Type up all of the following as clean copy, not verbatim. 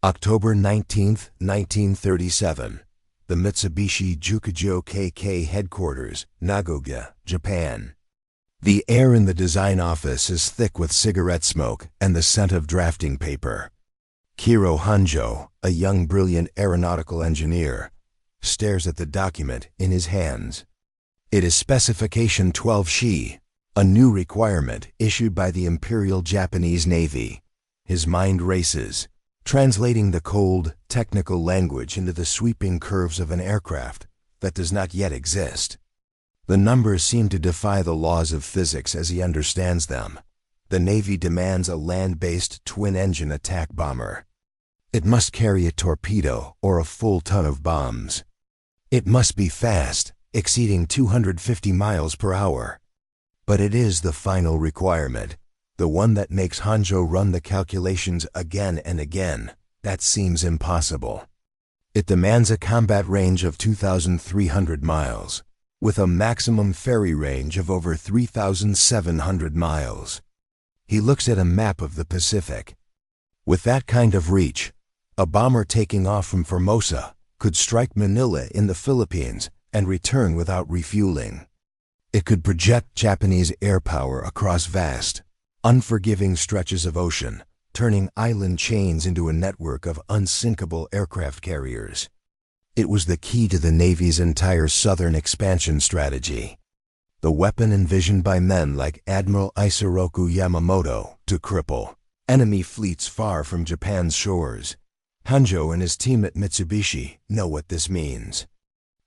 October 19, 1937. The Mitsubishi G4M headquarters, Nagoya, Japan. The air in the design office is thick with cigarette smoke and the scent of drafting paper. Kiro Hanjo, a young brilliant aeronautical engineer, stares at the document in his hands. It is Specification 12-SHI, a new requirement issued by the Imperial Japanese Navy. His mind races, translating the cold, technical language into the sweeping curves of an aircraft that does not yet exist. The numbers seem to defy the laws of physics as he understands them. The Navy demands a land-based twin-engine attack bomber. It must carry a torpedo or a full ton of bombs. It must be fast, exceeding 250 miles per hour. But it is the final requirement, the one that makes Hanjo run the calculations again and again. That seems impossible. It demands a combat range of 2,300 miles, with a maximum ferry range of over 3,700 miles. He looks at a map of the Pacific. With that kind of reach, a bomber taking off from Formosa could strike Manila in the Philippines and return without refueling. It could project Japanese air power across vast, unforgiving stretches of ocean, turning island chains into a network of unsinkable aircraft carriers. It was the key to the Navy's entire southern expansion strategy. The weapon envisioned by men like Admiral Isoroku Yamamoto to cripple enemy fleets far from Japan's shores. Hanjo and his team at Mitsubishi know what this means.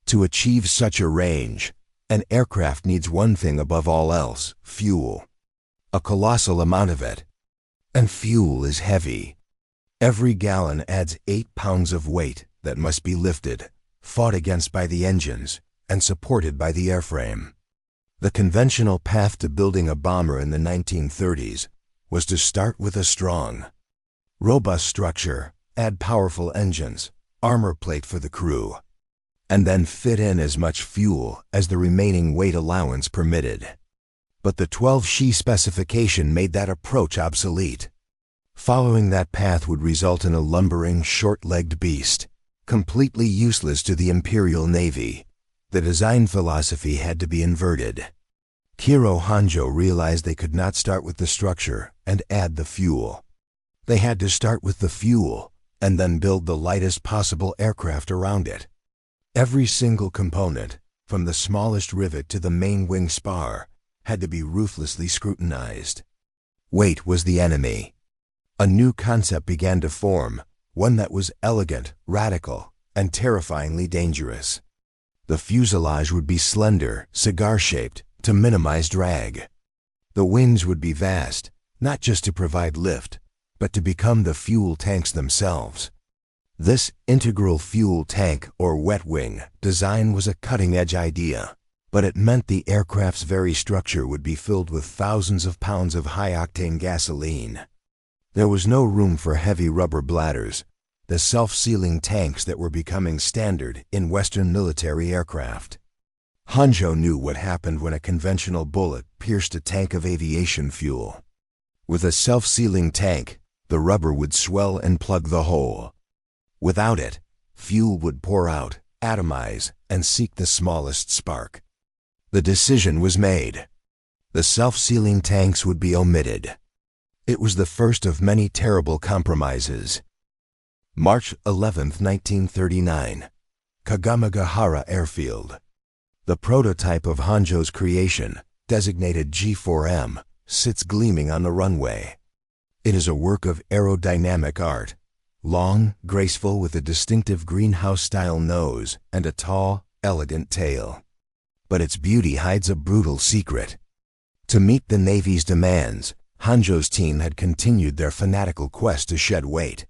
To achieve such a range, an aircraft needs one thing above all else: fuel. A colossal amount of it. And fuel is heavy. Every gallon adds 8 pounds of weight that must be lifted, fought against by the engines, and supported by the airframe. The conventional path to building a bomber in the 1930s was to start with a strong, robust structure, add powerful engines, armor plate for the crew, and then fit in as much fuel as the remaining weight allowance permitted. But the 12-SHI specification made that approach obsolete. Following that path would result in a lumbering, short-legged beast, completely useless to the Imperial Navy. The design philosophy had to be inverted. Kiro Hanjo realized they could not start with the structure and add the fuel. They had to start with the fuel and then build the lightest possible aircraft around it. Every single component, from the smallest rivet to the main wing spar, had to be ruthlessly scrutinized. Weight was the enemy. A new concept began to form, one that was elegant, radical, and terrifyingly dangerous. The fuselage would be slender, cigar-shaped, to minimize drag. The wings would be vast, not just to provide lift, but to become the fuel tanks themselves. This integral fuel tank, or wet wing, design was a cutting-edge idea, but it meant the aircraft's very structure would be filled with thousands of pounds of high-octane gasoline. There was no room for heavy rubber bladders, the self-sealing tanks that were becoming standard in Western military aircraft. Hanjo knew what happened when a conventional bullet pierced a tank of aviation fuel. With a self-sealing tank, the rubber would swell and plug the hole. Without it, fuel would pour out, atomize, and seek the smallest spark. The decision was made. The self-sealing tanks would be omitted. It was the first of many terrible compromises. March 11, 1939. Kagamagahara Airfield. The prototype of Hanjo's creation, designated G4M, sits gleaming on the runway. It is a work of aerodynamic art, long, graceful with a distinctive greenhouse-style nose and a tall, elegant tail. But its beauty hides a brutal secret. To meet the Navy's demands, Hanjo's team had continued their fanatical quest to shed weight.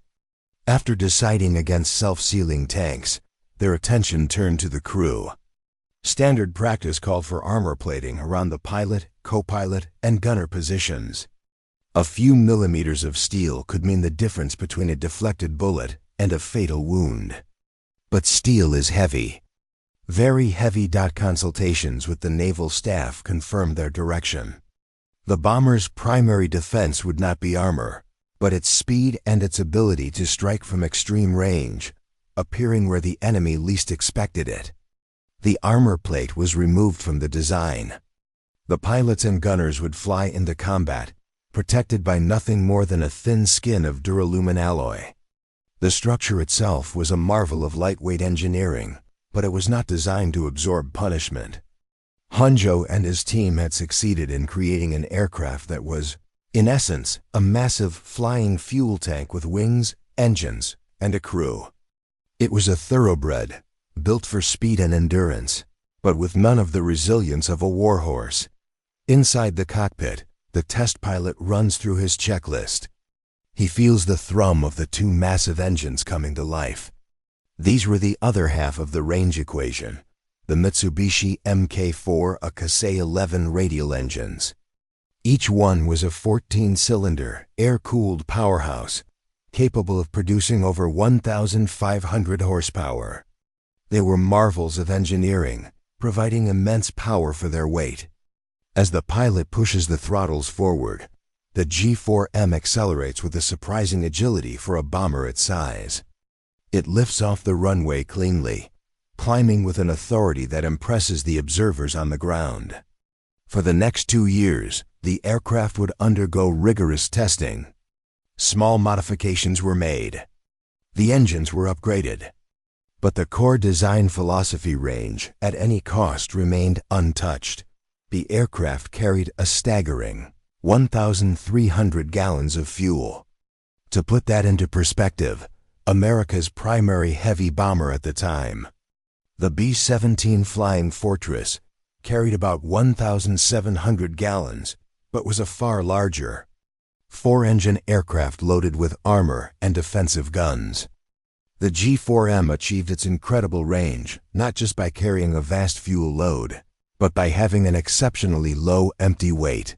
After deciding against self-sealing tanks, their attention turned to the crew. Standard practice called for armor plating around the pilot, co-pilot, and gunner positions. A few millimeters of steel could mean the difference between a deflected bullet and a fatal wound. But steel is heavy. Very heavy. Consultations with the naval staff confirmed their direction. The bomber's primary defense would not be armor, but its speed and its ability to strike from extreme range, appearing where the enemy least expected it. The armor plate was removed from the design. The pilots and gunners would fly into combat, protected by nothing more than a thin skin of duralumin alloy. The structure itself was a marvel of lightweight engineering, but it was not designed to absorb punishment. Honjo and his team had succeeded in creating an aircraft that was, in essence, a massive flying fuel tank with wings, engines, and a crew. It was a thoroughbred, built for speed and endurance, but with none of the resilience of a warhorse. Inside the cockpit, the test pilot runs through his checklist. He feels the thrum of the two massive engines coming to life. These were the other half of the range equation, the Mitsubishi Mk4 a Kasei 11 radial engines. Each one was a 14-cylinder, air-cooled powerhouse, capable of producing over 1,500 horsepower. They were marvels of engineering, providing immense power for their weight. As the pilot pushes the throttles forward, the G4M accelerates with a surprising agility for a bomber its size. It lifts off the runway cleanly, climbing with an authority that impresses the observers on the ground. For the next 2 years, the aircraft would undergo rigorous testing. Small modifications were made. The engines were upgraded. But the core design philosophy range, at any cost, remained untouched. The aircraft carried a staggering 1,300 gallons of fuel. To put that into perspective, America's primary heavy bomber at the time, the B-17 Flying Fortress, carried about 1,700 gallons, but was a far larger 4-engine aircraft loaded with armor and defensive guns. The G4M achieved its incredible range not just by carrying a vast fuel load, but by having an exceptionally low empty weight.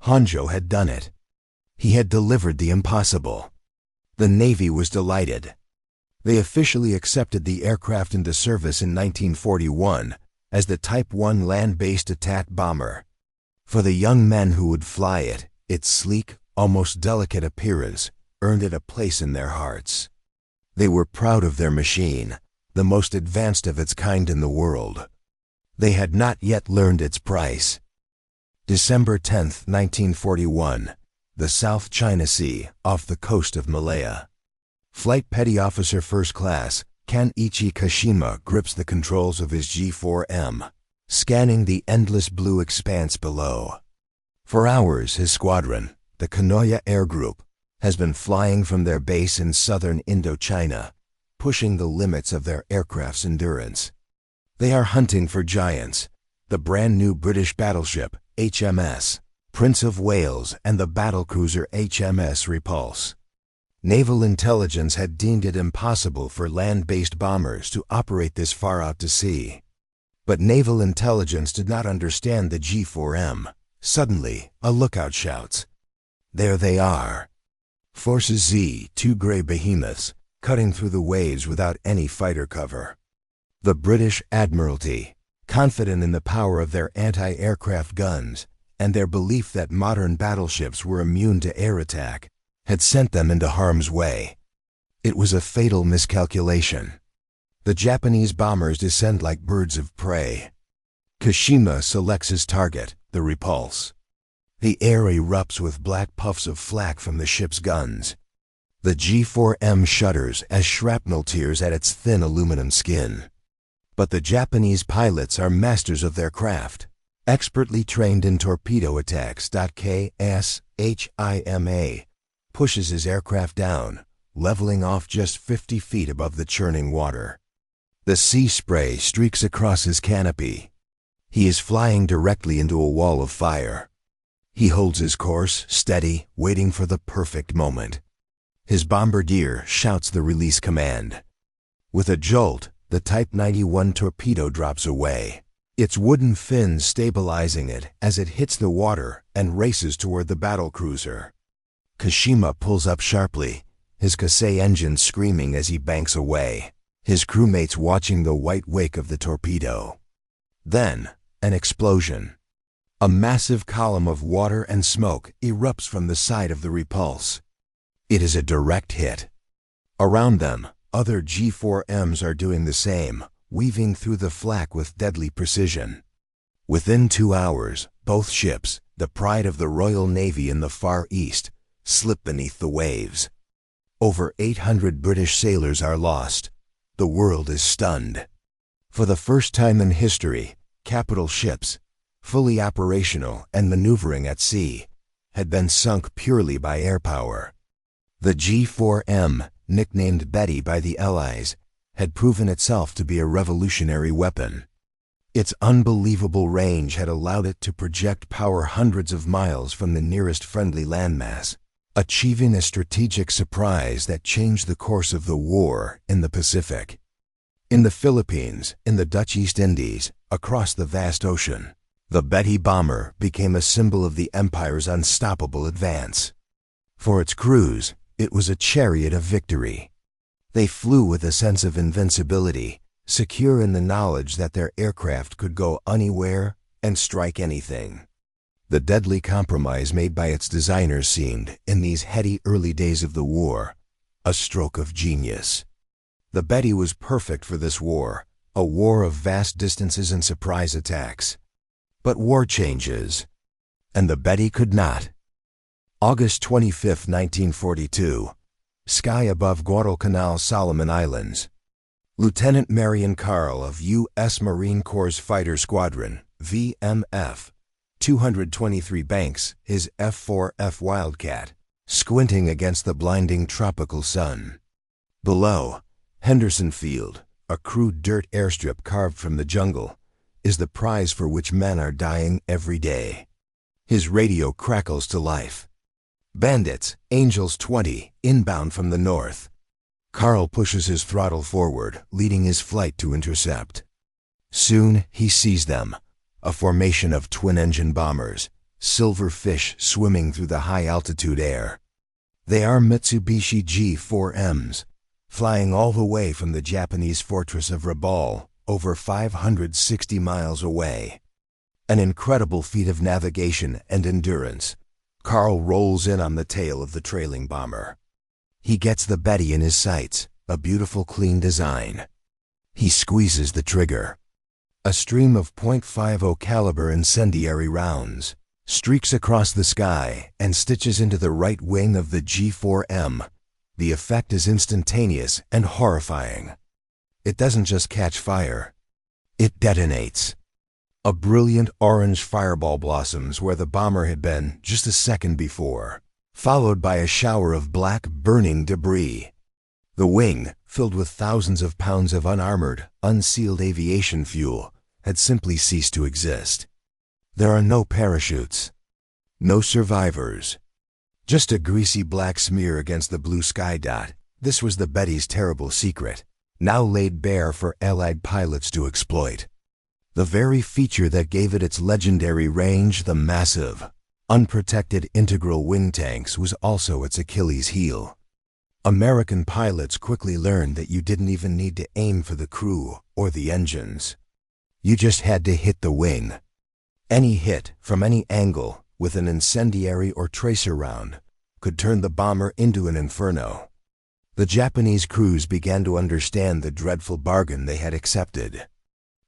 Honjo had done it. He had delivered the impossible. The Navy was delighted. They officially accepted the aircraft into service in 1941 as the Type 1 land-based attack bomber. For the young men who would fly it, its sleek, almost delicate appearance earned it a place in their hearts. They were proud of their machine, the most advanced of its kind in the world. They had not yet learned its price. December 10, 1941, the South China Sea, off the coast of Malaya. Flight Petty Officer First Class Kanichi Kashima grips the controls of his G4M, scanning the endless blue expanse below. For hours, his squadron, the Kanoya Air Group, has been flying from their base in southern Indochina, pushing the limits of their aircraft's endurance. They are hunting for giants, the brand new British battleship, HMS, Prince of Wales, and the battlecruiser HMS Repulse. Naval intelligence had deemed it impossible for land-based bombers to operate this far out to sea. But naval intelligence did not understand the G4M. Suddenly, a lookout shouts, "There they are!" Forces Z, 2 gray behemoths, cutting through the waves without any fighter cover. The British Admiralty, confident in the power of their anti-aircraft guns and their belief that modern battleships were immune to air attack, had sent them into harm's way. It was a fatal miscalculation. The Japanese bombers descend like birds of prey. Kashima selects his target, the Repulse. The air erupts with black puffs of flak from the ship's guns. The G4M shudders as shrapnel tears at its thin aluminum skin. But the Japanese pilots are masters of their craft, expertly trained in torpedo attacks. Kashima pushes his aircraft down, leveling off just 50 feet above the churning water. The sea spray streaks across his canopy. He is flying directly into a wall of fire. He holds his course, steady, waiting for the perfect moment. His bombardier shouts the release command. With a jolt, the Type 91 torpedo drops away, its wooden fins stabilizing it as it hits the water and races toward the battlecruiser. Kashima pulls up sharply, his Kasei engine screaming as he banks away, his crewmates watching the white wake of the torpedo. Then, an explosion. A massive column of water and smoke erupts from the side of the Repulse. It is a direct hit. Around them, other G4Ms are doing the same, weaving through the flak with deadly precision. Within 2 hours, both ships, the pride of the Royal Navy in the Far East, slip beneath the waves. Over 800 British sailors are lost. The world is stunned. For the first time in history, capital ships, fully operational and maneuvering at sea, had been sunk purely by air power. The G4M, nicknamed Betty by the Allies, had proven itself to be a revolutionary weapon. Its unbelievable range had allowed it to project power hundreds of miles from the nearest friendly landmass, achieving a strategic surprise that changed the course of the war in the Pacific. In the Philippines, in the Dutch East Indies, across the vast ocean, the Betty bomber became a symbol of the Empire's unstoppable advance. For its crews, it was a chariot of victory. They flew with a sense of invincibility, secure in the knowledge that their aircraft could go anywhere and strike anything. The deadly compromise made by its designers seemed, in these heady early days of the war, a stroke of genius. The Betty was perfect for this war, a war of vast distances and surprise attacks. But war changes, and the Betty could not. August 25, 1942, sky above Guadalcanal, Solomon Islands. Lieutenant Marion Carl of U.S. Marine Corps Fighter Squadron, VMF, 223 banks his F-4F Wildcat, squinting against the blinding tropical sun. Below, Henderson Field, a crude dirt airstrip carved from the jungle, is the prize for which men are dying every day. His radio crackles to life. Bandits, Angels 20, inbound from the north. Carl pushes his throttle forward, leading his flight to intercept. Soon he sees them, a formation of twin-engine bombers, silver fish swimming through the high-altitude air. They are Mitsubishi G4Ms, flying all the way from the Japanese fortress of Rabaul, over 560 miles away. An incredible feat of navigation and endurance. Carl rolls in on the tail of the trailing bomber. He gets the Betty in his sights, a beautiful clean design. He squeezes the trigger. A stream of .50 caliber incendiary rounds streaks across the sky and stitches into the right wing of the G4M. The effect is instantaneous and horrifying. It doesn't just catch fire, it detonates. A brilliant orange fireball blossoms where the bomber had been just a second before, followed by a shower of black, burning debris. The wing, filled with thousands of pounds of unarmored, unsealed aviation fuel, had simply ceased to exist. There are no parachutes, no survivors. Just a greasy black smear against the blue sky dot. This was the Betty's terrible secret, now laid bare for Allied pilots to exploit. The very feature that gave it its legendary range, the massive, unprotected integral wing tanks, was also its Achilles heel. American pilots quickly learned that you didn't even need to aim for the crew or the engines. You just had to hit the wing. Any hit, from any angle, with an incendiary or tracer round, could turn the bomber into an inferno. The Japanese crews began to understand the dreadful bargain they had accepted.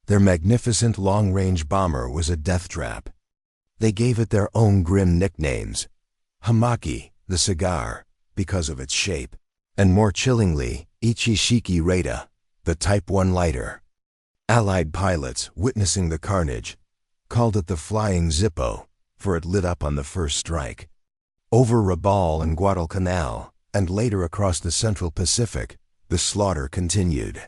Their magnificent long-range bomber was a death trap. They gave it their own grim nicknames: Hamaki, the cigar, because of its shape, and more chillingly, Ichishiki Rada, the Type 1 lighter. Allied pilots, witnessing the carnage, called it the Flying Zippo, for it lit up on the first strike. Over Rabaul and Guadalcanal, and later across the Central Pacific, the slaughter continued.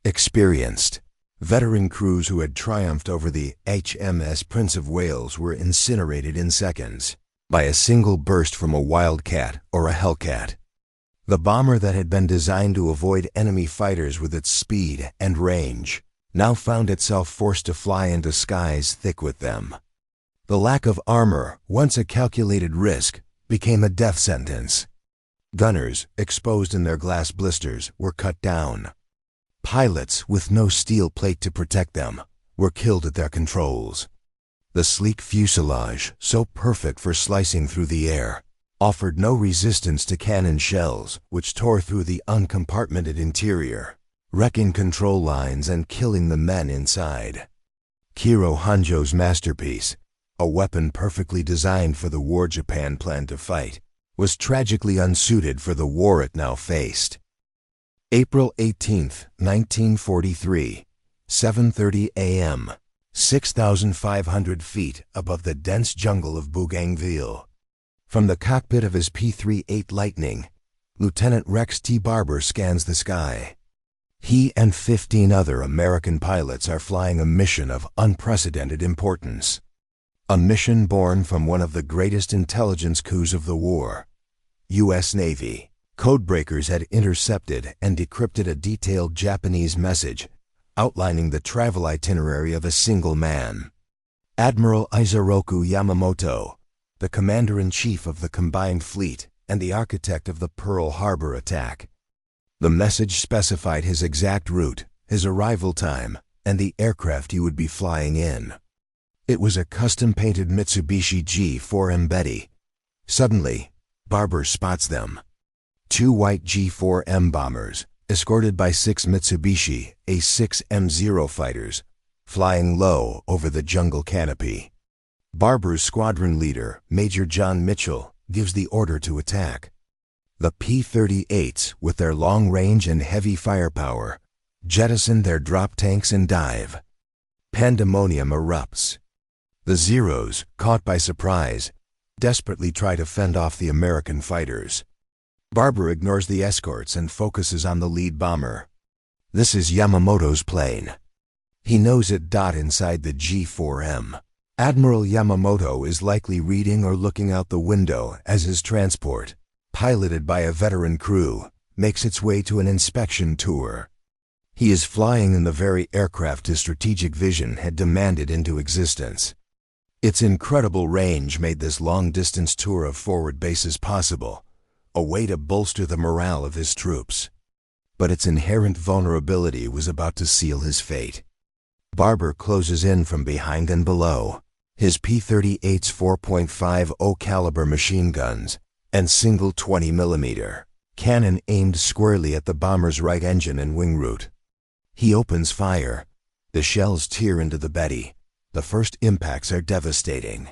Experienced, veteran crews who had triumphed over the HMS Prince of Wales were incinerated in seconds by a single burst from a Wildcat or a Hellcat. The bomber that had been designed to avoid enemy fighters with its speed and range now found itself forced to fly into skies thick with them. The lack of armor, once a calculated risk, became a death sentence. Gunners, exposed in their glass blisters, were cut down. Pilots, with no steel plate to protect them, were killed at their controls. The sleek fuselage, so perfect for slicing through the air, offered no resistance to cannon shells, which tore through the uncompartmented interior, wrecking control lines and killing the men inside. Kiro Honjo's masterpiece, a weapon perfectly designed for the war Japan planned to fight, was tragically unsuited for the war it now faced. April 18, 1943, 7:30 a.m., 6,500 feet above the dense jungle of Bougainville. From the cockpit of his P-38 Lightning, Lieutenant Rex T. Barber scans the sky. He and 15 other American pilots are flying a mission of unprecedented importance. A mission born from one of the greatest intelligence coups of the war. U.S. Navy codebreakers had intercepted and decrypted a detailed Japanese message outlining the travel itinerary of a single man. Admiral Isoroku Yamamoto, the commander-in-chief of the combined fleet and the architect of the Pearl Harbor attack. The message specified his exact route, his arrival time, and the aircraft he would be flying in. It was a custom-painted Mitsubishi G4M Betty. Suddenly, Barber spots them. 2 white G4M bombers, escorted by 6 Mitsubishi A6M0 fighters, flying low over the jungle canopy. Barber's squadron leader, Major John Mitchell, gives the order to attack. The P-38s, with their long range and heavy firepower, jettison their drop tanks and dive. Pandemonium erupts. The Zeros, caught by surprise, desperately try to fend off the American fighters. Barber ignores the escorts and focuses on the lead bomber. This is Yamamoto's plane. He knows it inside the G4M. Admiral Yamamoto is likely reading or looking out the window as his transport, piloted by a veteran crew, makes its way to an inspection tour. He is flying in the very aircraft his strategic vision had demanded into existence. Its incredible range made this long-distance tour of forward bases possible, a way to bolster the morale of his troops. But its inherent vulnerability was about to seal his fate. Barber closes in from behind and below. His P-38's 4.50 caliber machine guns and single 20mm cannon aimed squarely at the bomber's right engine and wing root. He opens fire. The shells tear into the Betty. The first impacts are devastating.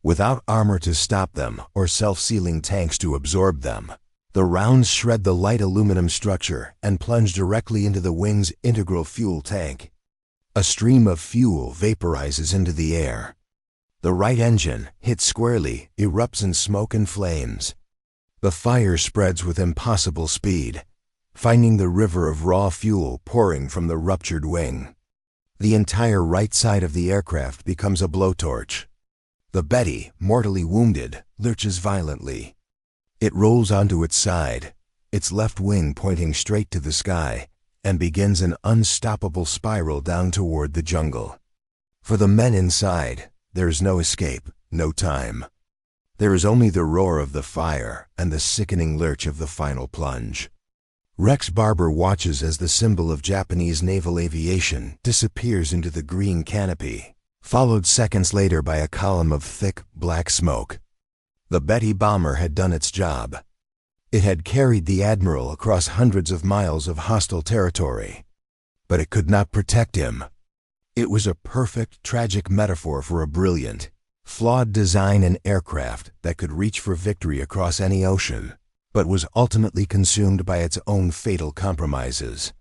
Without armor to stop them or self-sealing tanks to absorb them, the rounds shred the light aluminum structure and plunge directly into the wing's integral fuel tank. A stream of fuel vaporizes into the air. The right engine, hit squarely, erupts in smoke and flames. The fire spreads with impossible speed, finding the river of raw fuel pouring from the ruptured wing. The entire right side of the aircraft becomes a blowtorch. The Betty, mortally wounded, lurches violently. It rolls onto its side, its left wing pointing straight to the sky, and begins an unstoppable spiral down toward the jungle. For the men inside, there is no escape, no time. There is only the roar of the fire and the sickening lurch of the final plunge. Rex Barber watches as the symbol of Japanese naval aviation disappears into the green canopy, followed seconds later by a column of thick, black smoke. The Betty bomber had done its job. It had carried the Admiral across hundreds of miles of hostile territory. But it could not protect him. It was a perfect, tragic metaphor for a brilliant, flawed design and aircraft that could reach for victory across any ocean, but was ultimately consumed by its own fatal compromises.